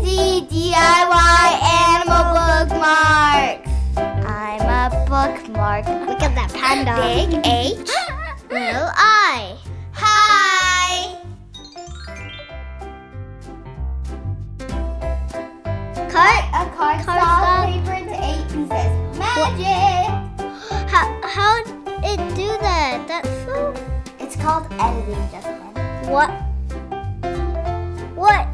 Easy DIY animal bookmarks. I'm a bookmark. Look at that panda. Big H, Little I. hi. Cut a cardstock paper into 8 pieces. Magic. How it do that? That's so. It's called editing, Justin. What? What?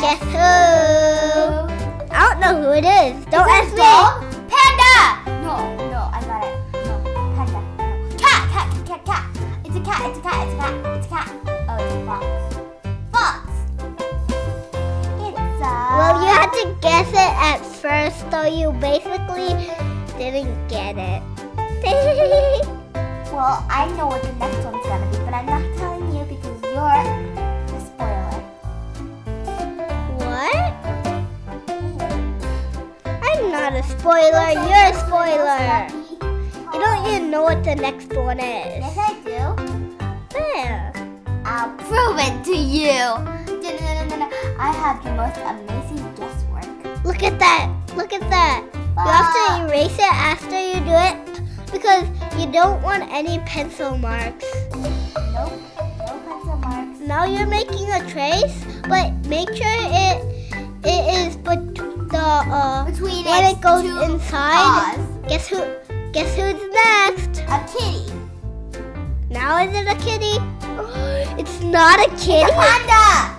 Guess who? I don't know who it is. Don't ask me. Panda! No, I got it. No, panda. No. Cat. It's a cat. It's a cat. Oh, it's a fox. Fox. It's a... Well, you had to guess it at first, so you basically didn't get it. Well, I know what the next one's gonna be, but I'm not telling you because you're the spoiler. What? I'm not a spoiler. You're a spoiler. You don't even know what the next one is. Yes, I do. There. I'll prove it to you. I have the most amazing guesswork. Look at that. Look at that. You have to erase it after you do it because you don't want any pencil marks. Nope, no pencil marks. Now you're making a trace, but make sure it is Between when its it goes two inside. paws. Guess who's next? A kitty. Now is it a kitty? It's not a kitty. It's a panda.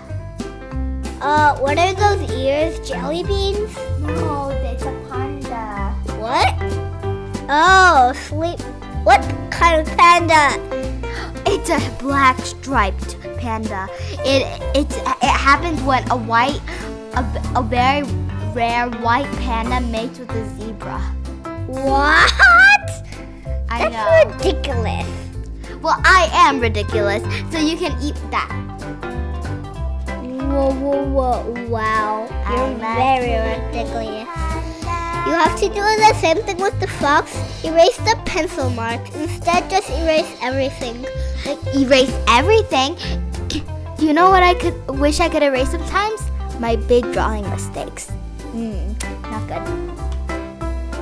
What are those ears? Jelly beans? No, it's a panda. What? Oh, sleep. What kind of panda? It's a black striped panda. It happens when a very rare white panda mates with a zebra. What? I That's know. ridiculous. Well, I am ridiculous, so you can eat that. Whoa, wow. You're I'm a very ridiculous. You have to do the same thing with the fox. Erase the pencil marks. Instead, just erase everything. Erase everything? Do you know what I wish I could erase sometimes? My big drawing mistakes. Not good.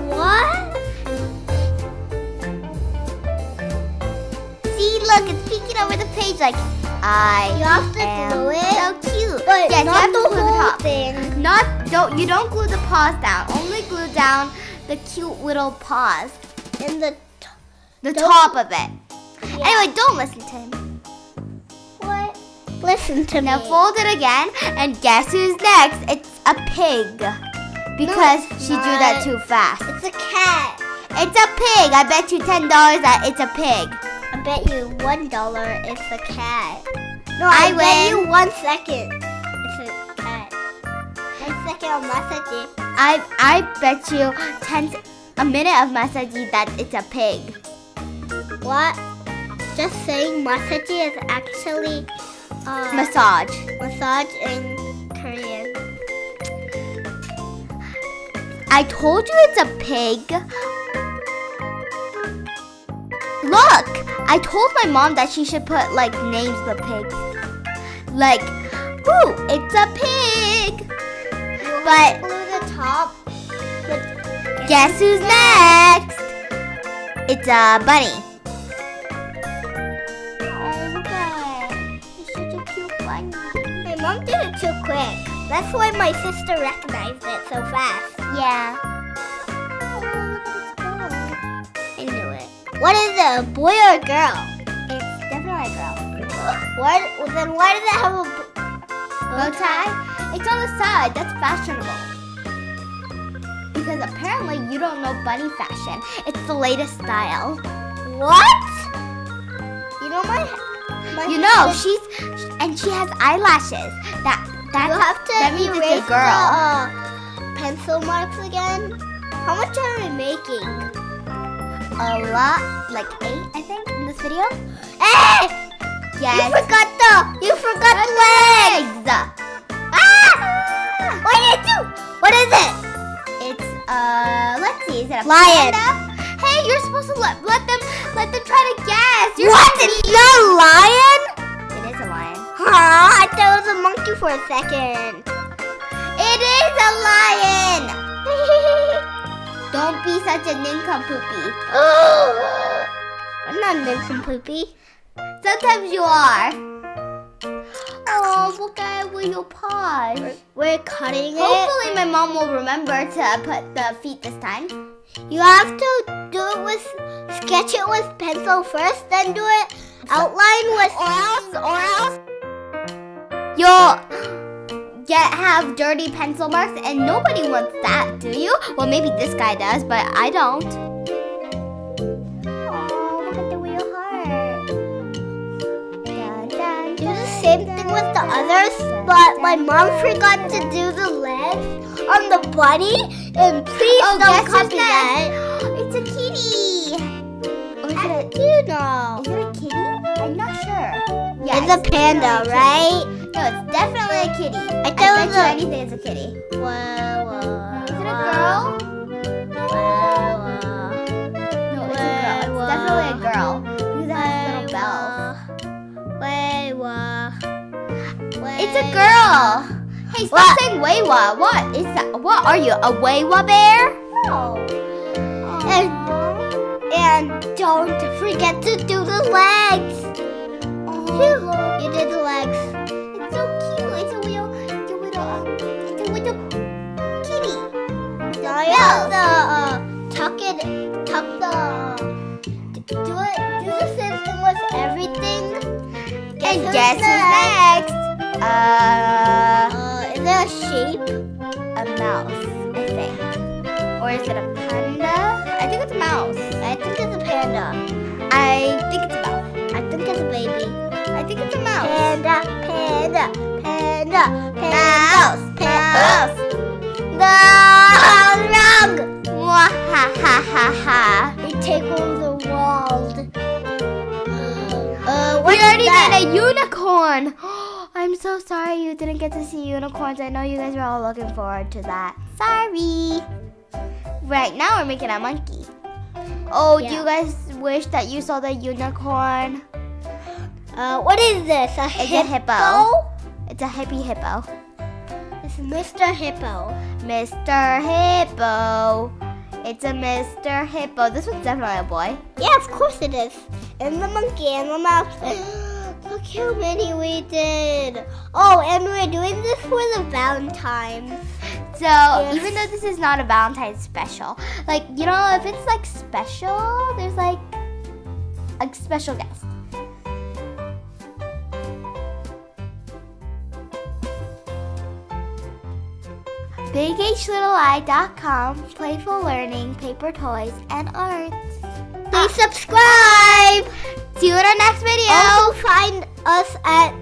What? See, look, it's peeking over the page like You have to am glue it. so cute. But yes, not you have the to glue the whole top. thing. You don't glue the paws down. Only glue down the cute little paws. And the Top of it. Anyway, don't listen to him. what? Listen to Now me. fold it again, and guess who's next? It's a pig. Because it's she drew that too fast. It's a cat. It's a pig. I bet you $10 that it's a pig. I bet you $1 it's a cat. No, I bet win. you 1 second it's a cat. 1 second of massage. I bet you a minute of massage that it's a pig. What? Just saying massage is actually Massage. massage in Korean. I told you it's a pig. Look, I told my mom that she should put names of the pigs. Like, ooh, it's a pig. But Glue the top. guess who's next? It's a bunny. It's such a cute bunny. My mom did it too quick. That's why my sister recognized it so fast. Yeah. I knew it. What is it, a boy or a girl? It's definitely a girl. Then why does it have a Bow tie? It's on the side. That's fashionable. Because apparently you don't know bunny fashion. It's the latest style. What? You know my You know, she has eyelashes. You have to that means erase it's a girl. the pencil marks again. How much are we making? A lot, like 8, I think, in this video. Hey! Yes. You forgot the legs. Ah! What did you do? What is it? It's let's see, is it a Lion. panda? Hey, you're supposed to let them try to guess. What? It's not a lion? It is a lion. Huh? I thought it was a monkey for a second. It is a lion! Don't be such a nincompoopy. I'm not nincompoopy. Sometimes you are. Oh, look at where your paws. We're cutting it. Hopefully my mom will remember to put the feet this time. You have to do it with, sketch it with pencil first, then do it outline with, Or else you'll have dirty pencil marks, and nobody wants that, do you? Well, maybe this guy does, but I don't. Oh, look at the real heart. Dun, dun, do the same thing with the others, but my mom forgot to do the legs on the bunny, and please don't guess who's copy that. It's a kitty. Or How do you know? is it a kitty? I'm not sure. Yeah, It's a panda, definitely a right? kitty. No, it's definitely a kitty. I thought bet it was you a- anything is a kitty. Whoa, Is it a girl? No, it's a girl. It's definitely a girl because it has little bells. It's a girl. Hey, stop What? saying Weiwa. What is that? What are you, a Weiwa bear? No. And don't forget to do the legs. Oh, You did the legs. it's so cute. It's a little kitty. Now you have to do the same thing with everything. And guess who's next? Is there a shape? A mouse, I think. Or is it a panda? I think it's a mouse. I think it's a panda. I think it's a mouse. I think it's a baby. I think it's a mouse. Panda. Mouse. Mouse. No, wrong. Mwahahaha. They take over the world. We What's already that? did a unicorn. I'm so sorry you didn't get to see unicorns. I know you guys were all looking forward to that. Sorry. Right now we're making a monkey. Oh, do Yeah. you guys wish that you saw the unicorn? What is this? It's a hippo. It's a hippie hippo. It's Mr. Hippo. Mr. Hippo. It's a Mr. Hippo. This one's definitely a boy. Yeah, of course it is. And the monkey and the mouse. Look how many we did. Oh, and we're doing this for the Valentine's. So Yes. even though this is not a Valentine's special, like, you know, if it's like special, there's like a special guest. BigHLittleEye.com, playful learning, paper toys, and art. Please subscribe. See you in our next video. Also find us at